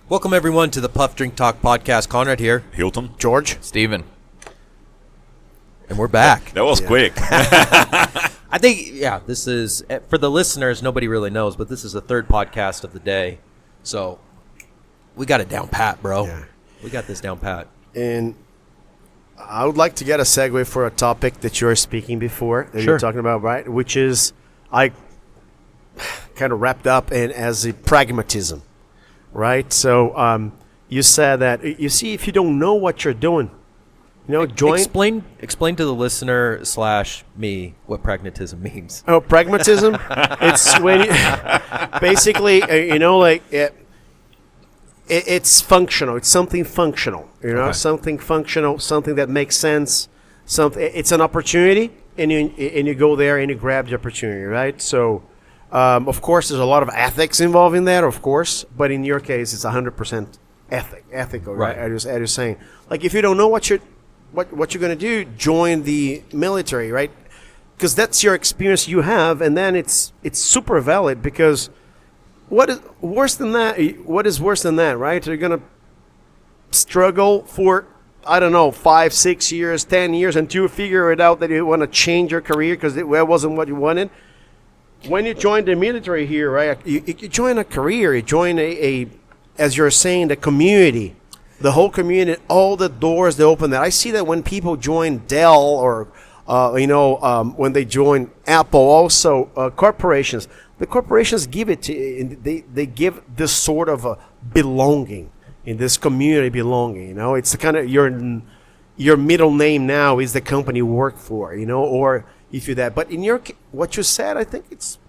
Welcome, everyone, to the Puff Drink Talk podcast. Conrad here. Hilton. George. Steven. And we're back. That was quick. I think, this is, for the listeners, nobody really knows, but this is the third podcast of the day. So we got it down pat, bro. Yeah. We got this down pat. And I would like to get a segue for a topic that you were speaking before, that you're talking about, right? Which is, I kind of wrapped up in as a pragmatism, right? So you said that, you see, if you don't know what you're doing, join. Explain to the listener / me what pragmatism means. Oh, pragmatism? It's when you, basically, it's functional. It's something functional, Okay. something functional, something that makes sense. It's an opportunity, and you go there and you grab the opportunity, right? So, of course, there's a lot of ethics involved in that, of course, but in your case, it's 100% ethical, right? As you're saying, like if you don't know what you're going to do, join the military, right? Because that's your experience you have, and then it's super valid. Because what is worse than that, right? You're going to struggle for, I don't know, 5, 6 years, 10 years until you figure it out that you want to change your career because that wasn't what you wanted. When you join the military here, right? You join a career. You join as you're saying, the community. The whole community, all the doors they open there. I see that when people join Dell or, when they join Apple, also corporations. The corporations give it to they give this sort of a belonging in this community belonging. It's the kind of your middle name now is the company you work for. Or if you're that. But in what you said, I think it's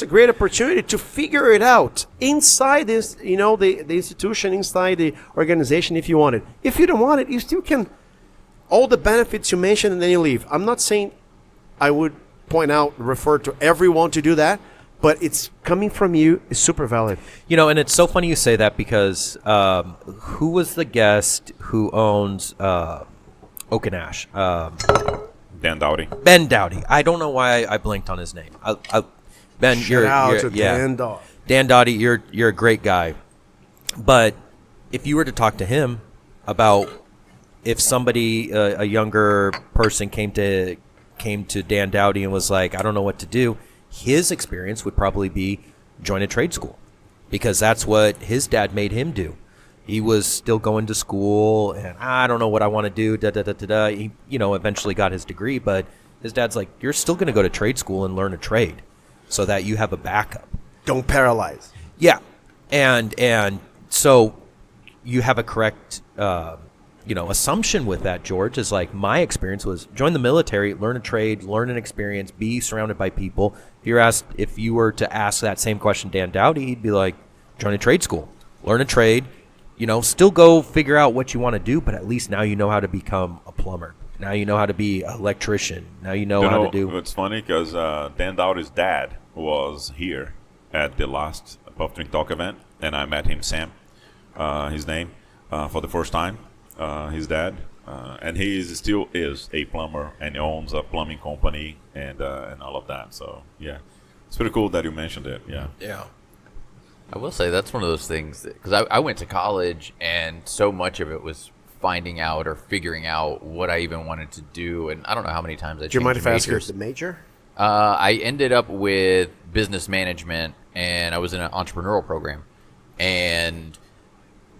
a great opportunity to figure it out inside this, the institution, inside the organization if you want it. If you don't want it, you still can, all the benefits you mentioned and then you leave. I'm not saying I would refer to everyone to do that, but it's coming from you is super valid. And it's so funny you say that because who was the guest who owns Oak and Ash? Dan Dowdy. Ben Dowdy. I don't know why I blanked on his name. Ben, Dan Dowdy. Dan Dowdy, you're a great guy. But if you were to talk to him about if somebody, a younger person came to Dan Dowdy and was like, I don't know what to do, his experience would probably be join a trade school because that's what his dad made him do. He was still going to school and I don't know what I want to do. He, eventually got his degree, but his dad's like, you're still going to go to trade school and learn a trade so that you have a backup. Don't paralyze. Yeah. And so you have a correct, assumption with that, George, is like my experience was join the military, learn a trade, learn an experience, be surrounded by people. If you were to ask that same question, Dan Dowdy, he'd be like, join a trade school, learn a trade, still go figure out what you want to do, but at least now you know how to become a plumber. Now you know how to be an electrician. Now you know how to do. It's funny because Dan Dowdy's dad was here at the last Puff Drink Talk event, and I met him, Sam, his name, for the first time. His dad, and he still is a plumber, and he owns a plumbing company and all of that. So yeah, it's pretty cool that you mentioned it. Yeah. I will say that's one of those things because I went to college and so much of it was finding out or figuring out what I even wanted to do, and I don't know how many times I changed Do you mind if I ask you majors. the major? I ended up with business management, and I was in an entrepreneurial program.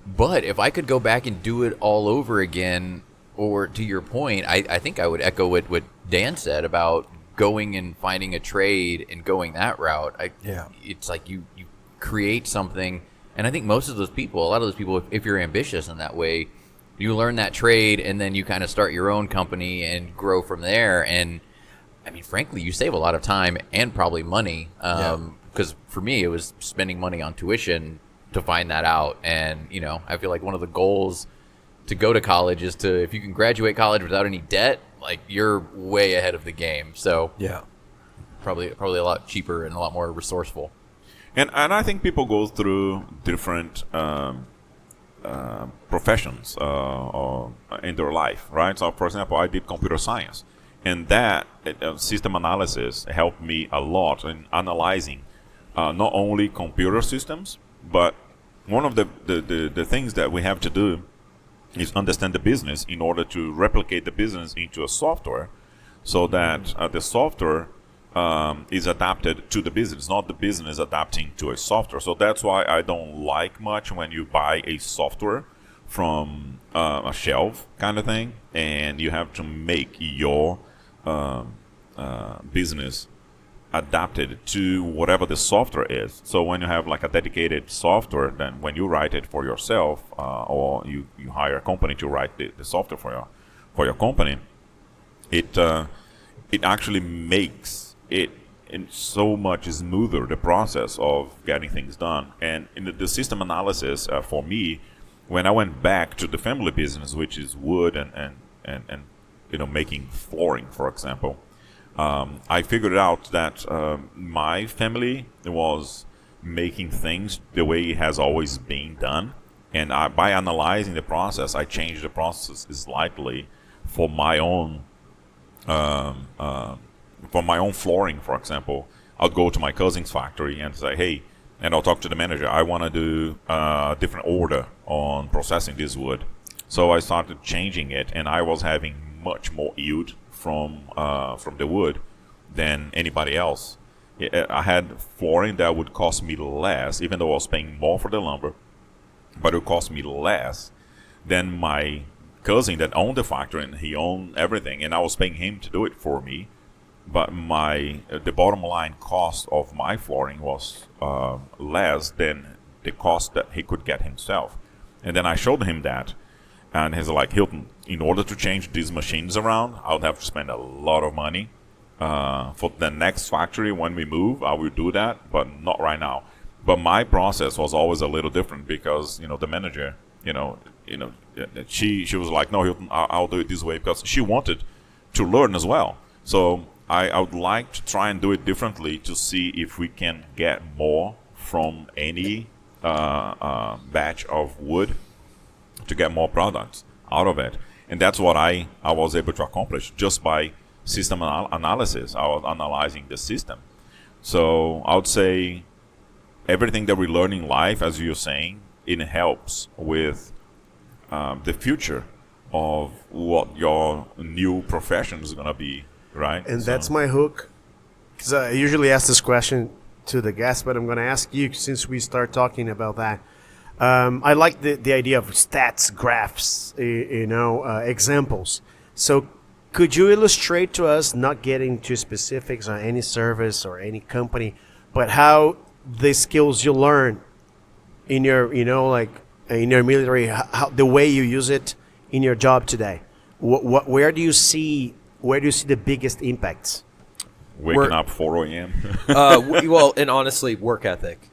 But if I could go back and do it all over again, or to your point, I think I would echo what Dan said about going and finding a trade and going that route. It's like you create something, and I think most of those people, a lot of those people, if you're ambitious in that way, you learn that trade and then you kind of start your own company and grow from there. And I mean, frankly, you save a lot of time and probably money. Because for me, it was spending money on tuition to find that out. And, I feel like one of the goals to go to college is to, if you can graduate college without any debt, like you're way ahead of the game. So Yeah. Probably a lot cheaper and a lot more resourceful. And I think people go through different professions in their life, right? So, for example, I did computer science, and that system analysis helped me a lot in analyzing not only computer systems, but one of the things that we have to do is understand the business in order to replicate the business into a software, so that the software is adapted to the business, not the business adapting to a software. So that's why I don't like much when you buy a software from a shelf kind of thing, and you have to make your business adapted to whatever the software is. So when you have like a dedicated software, then when you write it for yourself, or you hire a company to write the software for your company, it actually makes it in so much smoother, the process of getting things done. And in the system analysis, for me, when I went back to the family business, which is wood and making flooring, for example, I figured out that my family was making things the way it has always been done, and by analyzing the process, I changed the process slightly for my own flooring. For example, I'll go to my cousin's factory and say, hey, and I'll talk to the manager, I want to do a different order on processing this wood. So I started changing it, and I was having much more yield from the wood than anybody else. I had flooring that would cost me less, even though I was paying more for the lumber, but it would cost me less than my cousin that owned the factory, and he owned everything, and I was paying him to do it for me. But the bottom line cost of my flooring was less than the cost that he could get himself. And then I showed him that, and he's like, Hilton, in order to change these machines around, I would have to spend a lot of money. For the next factory, when we move, I will do that, but not right now. But my process was always a little different, because the manager, she was like, no, Hilton, I'll do it this way, because she wanted to learn as well. So I would like to try and do it differently to see if we can get more from any batch of wood, to get more products out of it. And that's what I was able to accomplish just by system analysis. I was analyzing the system. So I would say everything that we learn in life, as you're saying, it helps with the future of what your new profession is going to be, right? And that's my hook, because I usually ask this question to the guests, but I'm going to ask you, since we start talking about that. I like the idea of stats, graphs, examples. So could you illustrate to us, not getting to specifics on any service or any company, but how the skills you learn in your, in your military, how the way you use it in your job today? Where do you see the biggest impacts? Waking up 4 a.m. Well, and honestly, work ethic.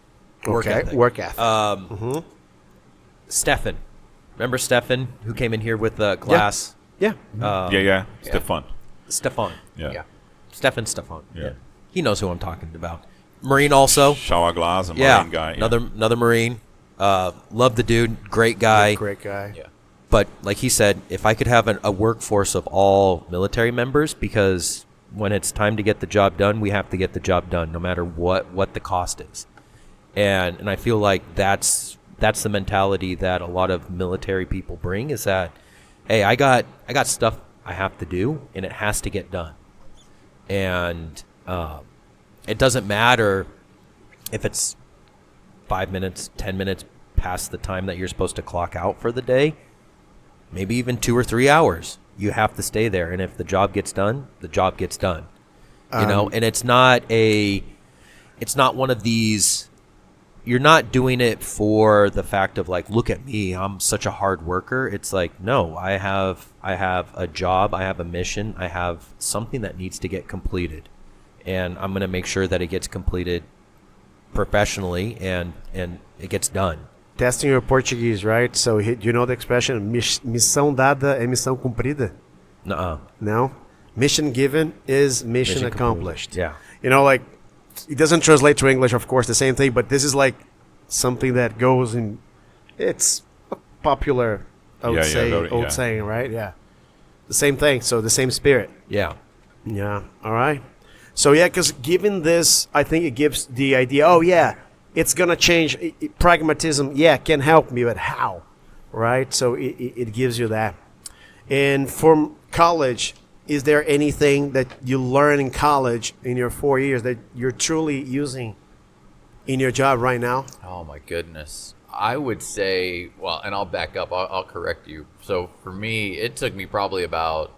Work ethic. Stefan. Remember Stefan, who came in here with the glass? Yeah. Stefan. Stefan. Yeah. Stefan. Yeah. He knows who I'm talking about. Marine also. Shower glass, a Marine guy. Another Marine. Love the dude. Great guy. Great guy. Yeah. But like he said, if I could have a workforce of all military members, because when it's time to get the job done, we have to get the job done, no matter what the cost is. And I feel like that's the mentality that a lot of military people bring, is that, hey, I got stuff I have to do, and it has to get done. And it doesn't matter if it's 5 minutes, 10 minutes past the time that you're supposed to clock out for the day, maybe even 2 or 3 hours. You have to stay there, and if the job gets done, the job gets done. And it's not one of these. You're not doing it for the fact of like, look at me, I'm such a hard worker. It's like, no, I have a job, I have a mission, I have something that needs to get completed, and I'm going to make sure that it gets completed professionally and it gets done. Testing your Portuguese, right? So you know the expression, missão dada é missão cumprida? Nuh-uh. No? Mission given is mission accomplished. Yeah. It doesn't translate to English, of course, the same thing, but this is like something that goes in. It's a popular, old saying, right? Yeah. The same thing, so the same spirit. Yeah. Yeah, all right. So, yeah, because given this, I think it gives the idea, it's gonna change. Pragmatism, yeah, can help me, but how, right? So it gives you that. And from college, is there anything that you learn in college in your 4 years that you're truly using in your job right now? Oh my goodness. I would say, well, and I'll back up. I'll correct you. So for me, it took me probably about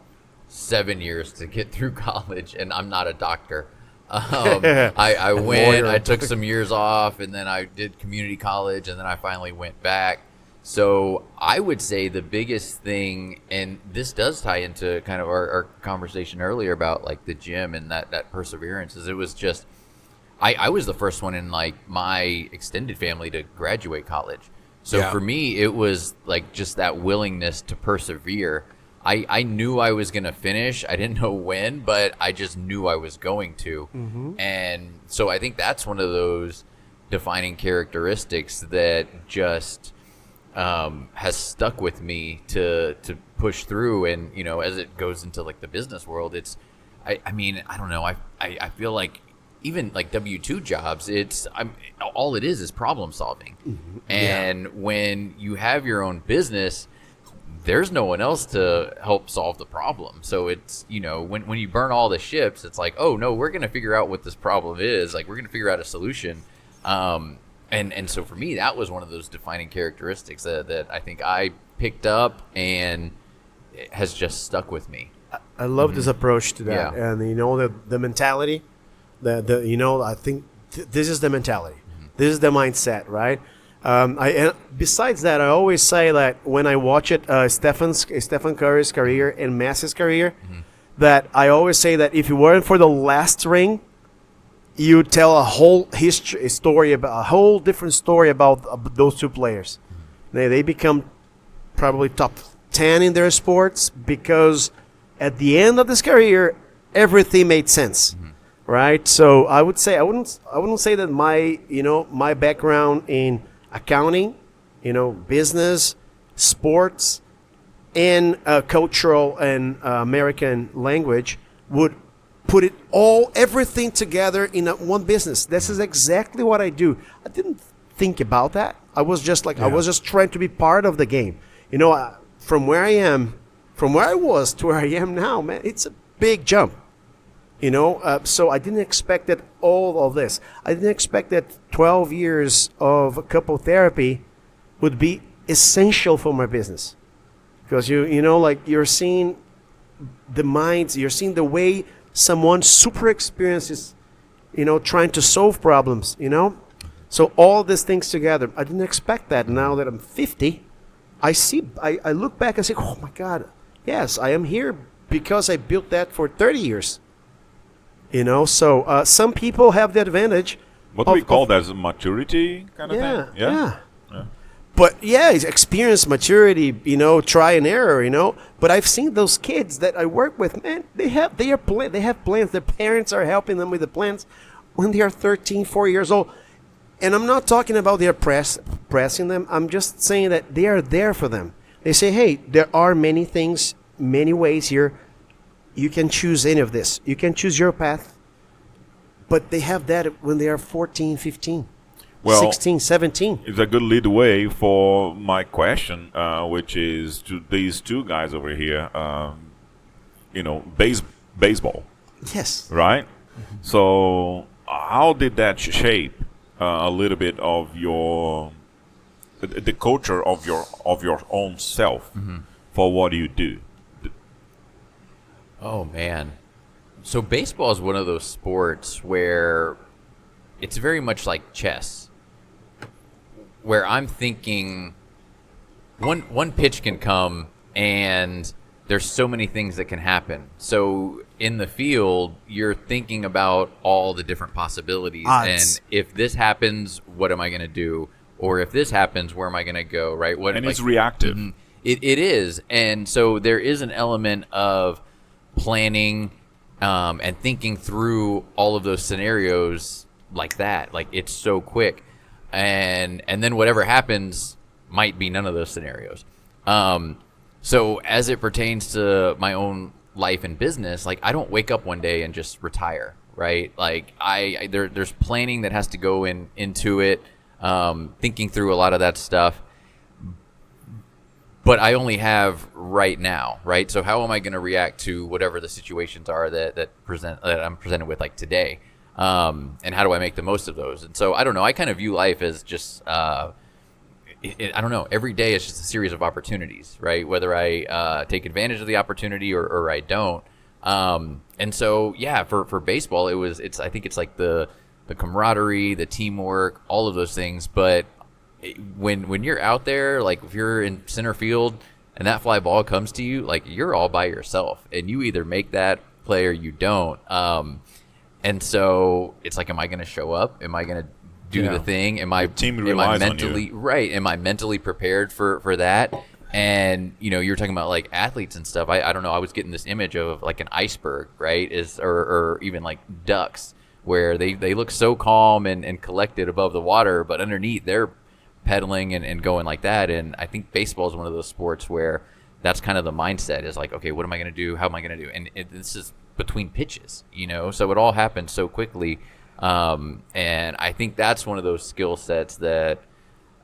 7 years to get through college, and I'm not a doctor. I went, I took some years off, and then I did community college, and then I finally went back. So I would say the biggest thing, and this does tie into kind of our conversation earlier about like the gym and that perseverance, is it was just, I was the first one in like my extended family to graduate college. So Yeah. for me, it was like just that willingness to persevere. I knew I was going to finish. I didn't know when, but I just knew I was going to. And so I think that's one of those defining characteristics that just has stuck with me to push through. And, you know, as it goes into like the business world, it's, I mean, I don't know. I feel like even like W-2 jobs, all it is problem solving. And when you have your own business, there's no one else to help solve the problem. So it's, you know, when you burn all the ships, it's like, oh no, we're going to figure out what this problem is. Like, we're going to figure out a solution. And so for me, that was one of those defining characteristics that I think I picked up and it has just stuck with me. I love this approach to that. Yeah. And you know, the mentality, you know, I think this is the mentality. This is the mindset, right? And besides that, I always say that when I watch Stephen Curry's career and Messi's career, that I always say that if it weren't for the last ring, you tell a whole a whole different story about those two players. They become probably top 10 in their sports because at the end of this career, everything made sense. Right? So I would say I wouldn't say that my background in accounting, business, sports, and cultural and American language would put everything together in one business. This is exactly what I do. I didn't think about that. I was just I was just trying to be part of the game. From where I was to where I am now, man, it's a big jump. So I didn't expect that all of this. I didn't expect that 12 years of couple therapy would be essential for my business. Because you're seeing the minds, you're seeing the way someone super experienced is, trying to solve problems, So all these things together, I didn't expect that. Now that I'm 50, I look back and say, oh my God, yes, I am here because I built that for 30 years. So some people have the advantage. What do we call that? As a maturity kind of thing? Yeah. But it's experience, maturity, try and error, But I've seen those kids that I work with, man, they have plans. Their parents are helping them with the plans when they are 13, 4 years old. And I'm not talking about they're pressing them. I'm just saying that they are there for them. They say, hey, there are many things, many ways here. You can choose any of this. You can choose your path. But they have that when they are 14, 15, 16, 17. It's a good lead way for my question, which is to these two guys over here, baseball. Yes. Right? So how did that shape a little bit of the culture of your own self for what you do? Oh, man. So baseball is one of those sports where it's very much like chess, where I'm thinking one pitch can come and there's so many things that can happen. So in the field, you're thinking about all the different possibilities. Odds. And if this happens, what am I going to do? Or if this happens, where am I going to go? Right? It's reactive. It is. And so there is an element of planning and thinking through all of those scenarios like that. Like, it's so quick. And then whatever happens might be none of those scenarios. So as it pertains to my own life and business, like, I don't wake up one day and just retire, right? Like there's planning that has to go into it, thinking through a lot of that stuff. But I only have right now, right? So how am I going to react to whatever the situations are that I'm presented with, like today? And how do I make the most of those? And so I don't know. I kind of view life as just I don't know. Every day is just a series of opportunities, right? Whether I take advantage of the opportunity or I don't. And so yeah, for baseball, I think it's like the camaraderie, the teamwork, all of those things, but when you're out there, like if you're in center field and that fly ball comes to you, like you're all by yourself and you either make that play or you don't. And so it's like, am I going to show up? Am I going to do the thing? Am I mentally right? Am I mentally prepared for that? And you're talking about like athletes and stuff. I don't know. I was getting this image of like an iceberg, right? Or even like ducks, where they look so calm and collected above the water, but underneath they're pedaling and going like that. And I think baseball is one of those sports where that's kind of the mindset is like, okay, what am I going to do? How am I going to do? And this is between pitches, so it all happens so quickly. And I think that's one of those skill sets that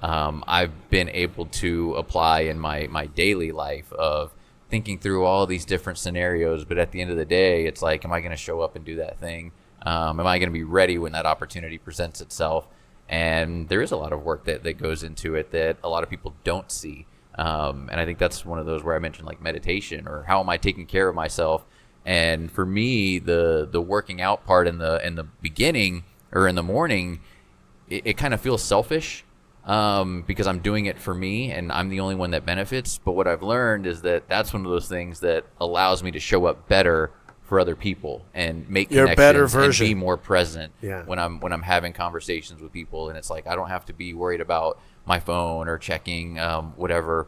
I've been able to apply in my daily life of thinking through all these different scenarios. But at the end of the day, it's like, am I going to show up and do that thing? Am I going to be ready when that opportunity presents itself? And there is a lot of work that goes into it that a lot of people don't see. And I think that's one of those where I mentioned like meditation, or how am I taking care of myself? And for me, the working out part in the beginning or in the morning, it kind of feels selfish because I'm doing it for me and I'm the only one that benefits. But what I've learned is that that's one of those things that allows me to show up better for other people and make connections better version. And be more present when I'm having conversations with people. And it's like, I don't have to be worried about my phone or checking whatever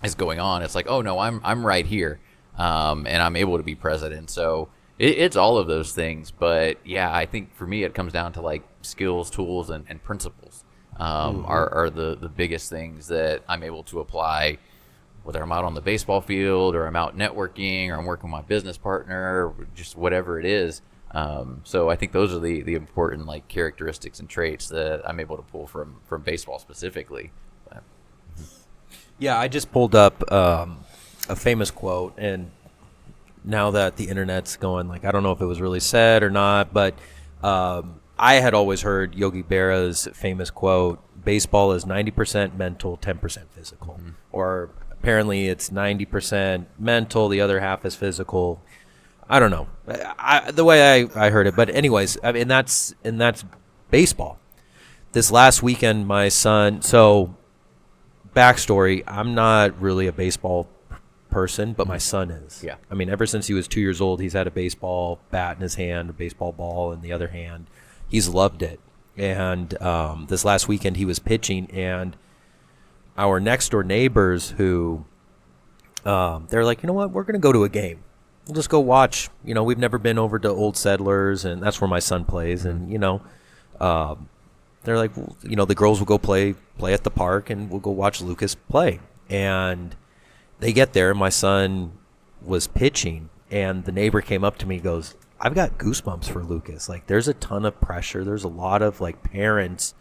is going on. It's like, oh no, I'm right here. And I'm able to be present. And so it's all of those things. But yeah, I think for me, it comes down to like skills, tools, and principles are the biggest things that I'm able to apply, whether I'm out on the baseball field or I'm out networking or I'm working with my business partner or just whatever it is. So I think those are the important like characteristics and traits that I'm able to pull from baseball specifically. Yeah, I just pulled up a famous quote, and now that the internet's going, like, I don't know if it was really said or not, but I had always heard Yogi Berra's famous quote, baseball is 90% mental, 10% physical. Mm-hmm. Or apparently it's 90% mental, the other half is physical. I don't know. The way I heard it. But anyways, I mean, that's baseball. This last weekend, my son, so backstory, I'm not really a baseball person, but my son is. Yeah. I mean, ever since he was 2 years old, he's had a baseball bat in his hand, a baseball ball in the other hand. He's loved it. And this last weekend he was pitching, and our next door neighbors who they're like, you know what, we're going to go to a game. We'll just go watch. We've never been over to Old Settlers, and that's where my son plays. And, they're like, the girls will go play at the park, and we'll go watch Lucas play. And they get there, and my son was pitching, and the neighbor came up to me and goes, I've got goosebumps for Lucas. Like, there's a ton of pressure. There's a lot of, like, parents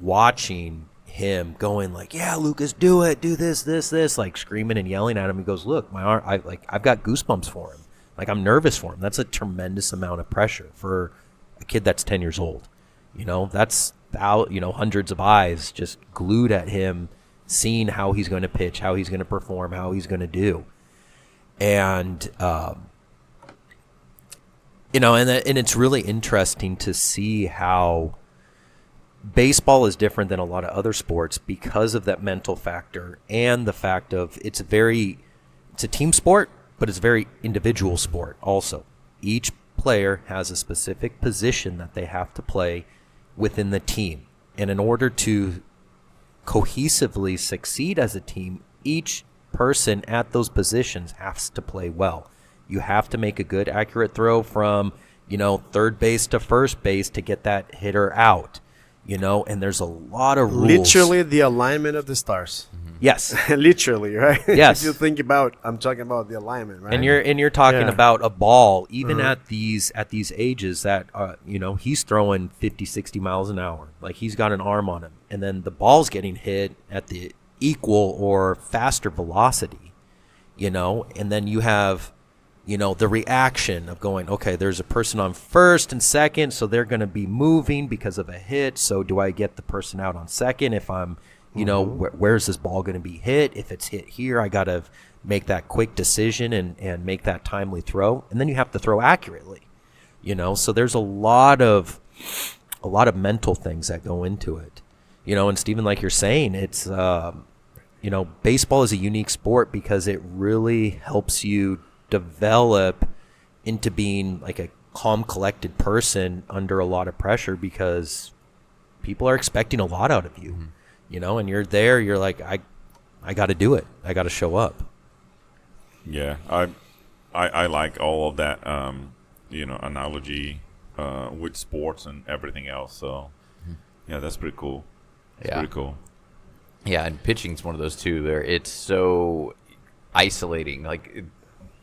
watching him going like, yeah, Lucas, do it, do this, like screaming and yelling at him. He goes, look, my arm, I've got goosebumps for him. Like, I'm nervous for him. That's a tremendous amount of pressure for a kid that's 10 years old. That's hundreds of eyes just glued at him, seeing how he's going to pitch, how he's going to perform, how he's going to do. And, and it's really interesting to see how baseball is different than a lot of other sports because of that mental factor and the fact of it's a team sport, but it's a very individual sport also. Each player has a specific position that they have to play within the team. And in order to cohesively succeed as a team, each person at those positions has to play well. You have to make a good, accurate throw from, third base to first base to get that hitter out. you know, and there's a lot of rules. Literally the alignment of the stars. Yes. Literally, right? Yes. If you think about, I'm talking about the alignment, right? And you're talking Yeah. about a ball, even at these ages that you know, he's throwing 50, 60 miles an hour. Like, he's got an arm on him, and then the ball's getting hit at the equal or faster velocity, you know, and then you have, you know, the reaction of going, okay, there's a person on first and second, so they're going to be moving because of a hit. So do I get the person out on second if I'm, you know, where's this ball going to be hit? If it's hit here, I got to make that quick decision and make that timely throw. And then you have to throw accurately, you know. So there's a lot of mental things that go into it, you know. And Stephen, like you're saying, it's, you know, baseball is a unique sport because it really helps you develop into being like a calm, collected person under a lot of pressure, because people are expecting a lot out of you. You know, and you're there, you're like, I got to do it. I got to show up. Yeah, I like all of that, you know, analogy with sports and everything else. So, yeah, that's pretty cool. It's pretty cool. Yeah, and pitching's one of those too. Where it's so isolating. Like,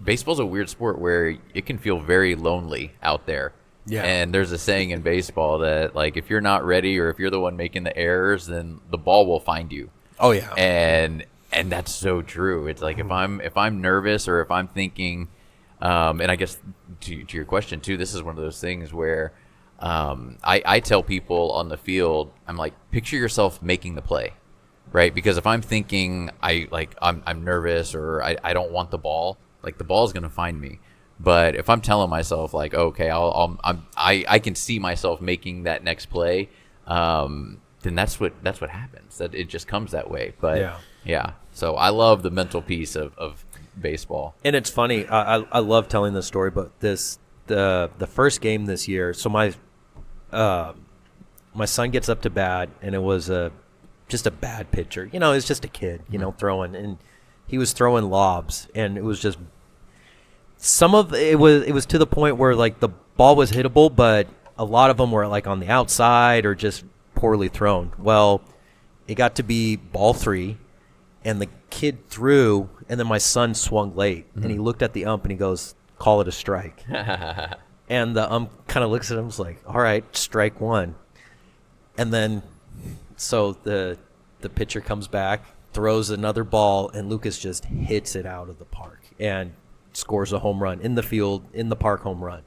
baseball's a weird sport where it can feel very lonely out there. Yeah. And there's a saying in baseball that, like, if you're not ready or if you're the one making the errors, then the ball will find you. Oh yeah. And that's so true. It's like, if I'm nervous or if I'm thinking, and I guess to your question too, this is one of those things where I tell people on the field, I'm like, picture yourself making the play, right? Because if I'm thinking I'm nervous or I don't want the ball, like, the ball's gonna find me. But if I'm telling myself, like, okay, I can see myself making that next play, then that's what happens. That it just comes that way. But yeah. So I love the mental piece of baseball. And it's funny. I love telling this story, but the first game this year. So my son gets up to bat, and it was just a bad pitcher. You know, it's just a kid. You know, throwing, and he was throwing lobs, and it was just. Some of it was to the point where, like, the ball was hittable, but a lot of them were, like, on the outside or just poorly thrown. Well, it got to be ball 3, and the kid threw, and then my son swung late, and he looked at the ump and he goes, "Call it a strike." And the ump kind of looks at him and was like, "All right, strike 1." And then so the pitcher comes back, throws another ball, and Lucas just hits it out of the park and scores a home run in the field, in the park home run.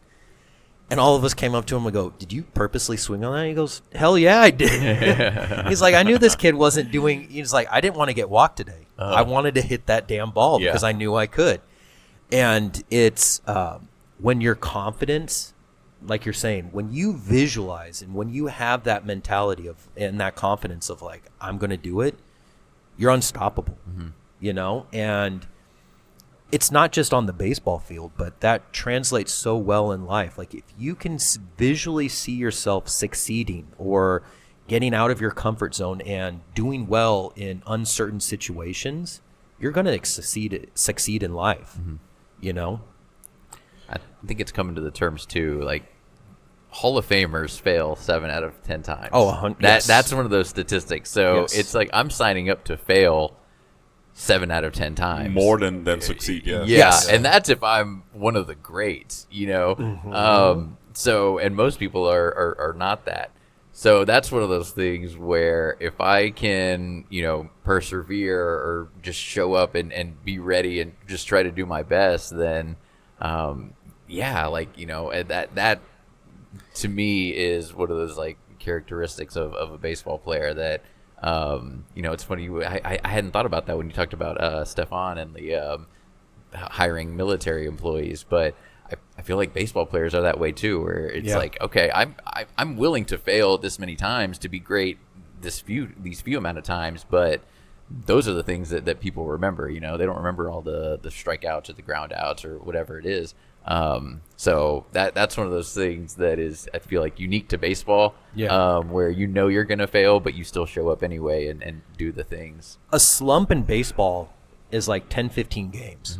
And all of us came up to him and go, "Did you purposely swing on that?" He goes, "Hell yeah, I did." He's like, "I knew this kid wasn't doing," he's like, "I didn't want to get walked today. I wanted to hit that damn ball because I knew I could." And it's when your confidence, like you're saying, when you visualize and when you have that mentality of and that confidence of, like, I'm going to do it, you're unstoppable, you know? And it's not just on the baseball field, but that translates so well in life. Like, if you can visually see yourself succeeding or getting out of your comfort zone and doing well in uncertain situations, you're going to succeed in life, you know? I think it's coming to the terms too, like, Hall of Famers fail 7 out of 10 times. Oh, 100. Yes. That's one of those statistics. So Yes. it's like, I'm signing up to fail 7 out of 10 times. More than succeed, yes. Yeah, Yes. and that's if I'm one of the greats, you know. So, and most people are not that. So that's one of those things where if I can, you know, persevere or just show up and be ready and just try to do my best, then, yeah, like, you know, that to me is one of those, like, characteristics of a baseball player that, you know, it's funny. I hadn't thought about that when you talked about Stefan and the hiring military employees, but I feel like baseball players are that way too, where it's like, okay, I'm willing to fail this many times to be great these few amount of times, but those are the things that people remember. You know, they don't remember all the strikeouts or the ground outs or whatever it is. So that's one of those things that is, I feel like, unique to baseball, where you know you're going to fail, but you still show up anyway and do the things. A slump in baseball is like 10, 15 games.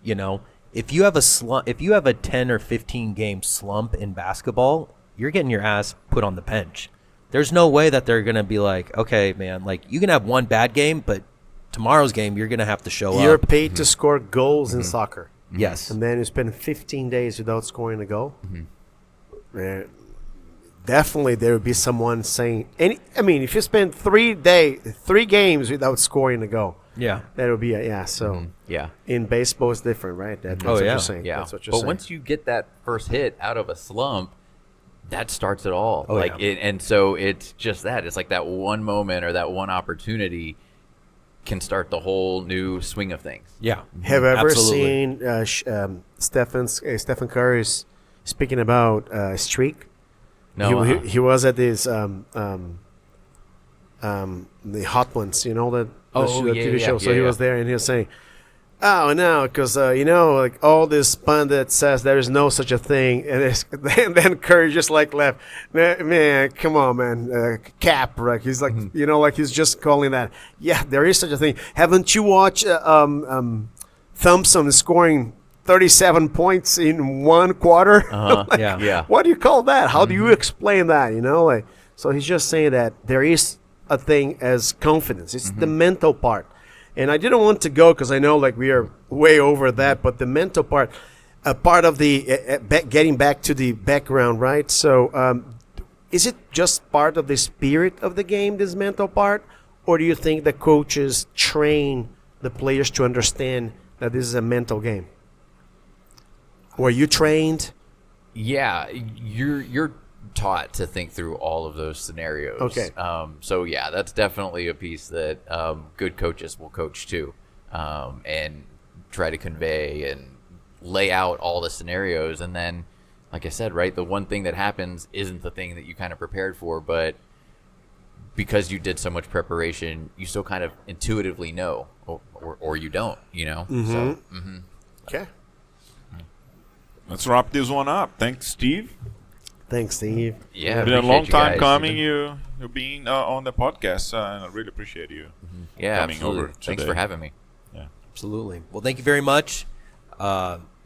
You know, if you have a 10 or 15 game slump in basketball, you're getting your ass put on the bench, There's no way that they're gonna be like, okay, man, like you can have one bad game, but tomorrow's game you're gonna have to show You're up. paid to score goals in soccer. Yes. And then you spend 15 days without scoring a goal. Definitely, there would be someone saying, if you spend 3 games without scoring a goal, Yeah. that would be So Yeah. in baseball, it's different, right? That's Oh, what yeah. you're saying. Yeah. That's what you're But saying. once you get that first hit out of a slump, that starts it all. Oh, yeah. And so it's just that. It's like that one moment or that one opportunity can start the whole new swing of things. Yeah. Have you ever Absolutely. seen Stephen Curry's speaking about streak? No, He was at this the Hot Ones, that TV show. So he was there, and he was saying, "Oh no, because like all this pundit says there is no such a thing," and then Curry just like laughed. Man, come on, man, cap, right? He's like, like he's just calling that. Yeah, there is such a thing. Haven't you watched Thompson scoring 37 points in 1 quarter? Yeah. What do you call that? How do you explain that? So he's just saying that there is a thing as confidence. It's the mental part. And I didn't want to go because I know like we are way over that, but the mental part, a part of the getting back to the background, right? So is it just part of the spirit of the game, this mental part? Or do you think the coaches train the players to understand that this is a mental game? Were you trained? Yeah, you're taught to think through all of those scenarios. Okay. So yeah, that's definitely a piece that good coaches will coach too, and try to convey and lay out all the scenarios. And then, like I said, right, the one thing that happens isn't the thing that you kind of prepared for, but because you did so much preparation, you still kind of intuitively know, or you don't, So, Okay. Let's wrap this one up. Thanks, Steve. Thanks, Steve. yeah, It's been a appreciate long you time guys. coming. You being on the podcast, and I really appreciate you. Yeah, coming absolutely. over Thanks today. for having me. Yeah. Absolutely. Well, thank you very much.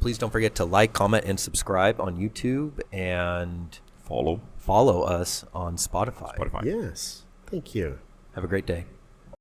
Please don't forget to like, comment, and subscribe on YouTube, and Follow follow us on Spotify. Spotify. Yes. Thank you. Have a great day.